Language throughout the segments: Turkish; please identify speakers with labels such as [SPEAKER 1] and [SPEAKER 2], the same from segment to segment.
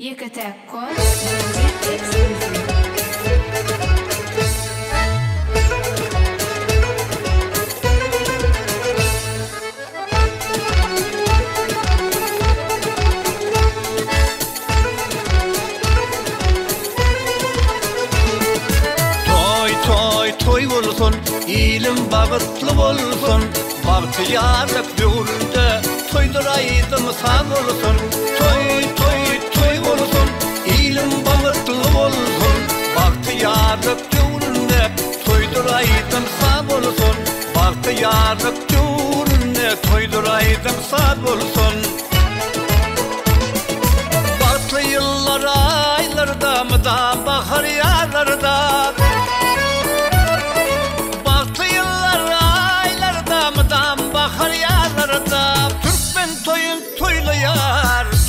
[SPEAKER 1] Ekatek Kod Music Exclusive.
[SPEAKER 2] Toy olsun, ilim bağıtlı olsun, bahtiyarlık yolunda toyduraydım sağ olsun. Toy olsun, ilim bağıtlı olsun, bahtiyarlık yolunda toyduraydım sağ olsun. Bahtiyarlık yolunda toyduraydım sağ olsun. Bahtlı yıllar aylarda mıda bahar yarlarda,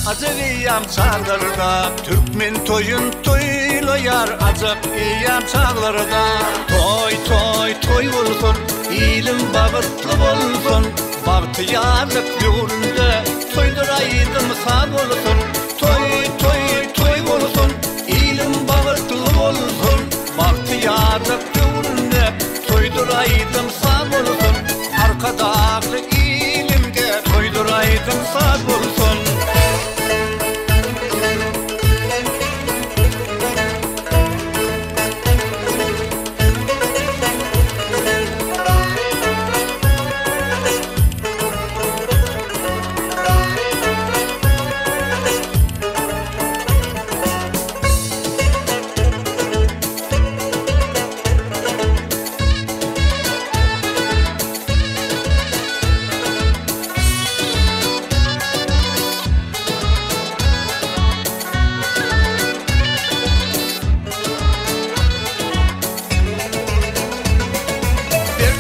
[SPEAKER 2] Azıqiyam çağlarında, Türkmen toyun toylayar, azıqiyam çağlarında. Toy olsun, ilim bağıtlı olsun, bahtiyarlık yolunda toyduraydım sağ olsun. Toy olsun, ilim bağıtlı olsun, bahtiyarlık yolunda toyduraydım sağ olsun. Arkadağlı ilimge toyduraydım sağ olsun.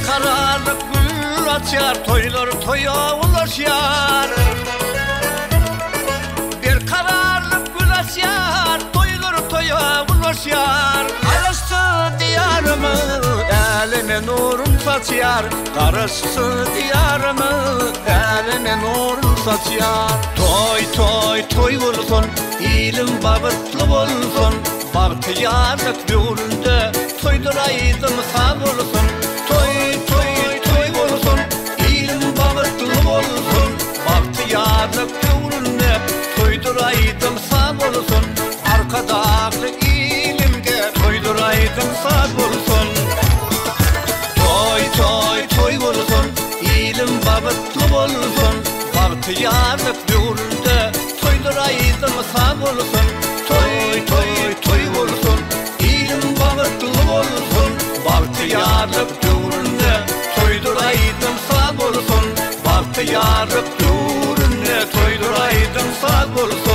[SPEAKER 2] Kararlık gül açar, toylar toya ulaşar. Bir kararlık gül açar, toylar toya ulaşar. Karıştı diyarımı, elime nurun saçar. Karıştı diyarımı, elime nurun saçar. Toy olsun, ilim bağıtlı olsun, bahtiyarlık yolunda toyduraydım sağ olsun. Toy olsun, ilim bağıtlı olsun, bahtiyarlık yolunda toyduraydım sağ olsun. Arkadağlı ilimge toyduraydım sağ olsun. Toy olsun, ilim bağıtlı olsun, bahtiyarlık yolunda toyduraydım sağ olsun. Toy olsun, ilim bağıtlı olsun, bahtiyarlık yolunda toyduraydım sağ olsun. Bahtiyarlık yolunda toyduraydım sağ olsun.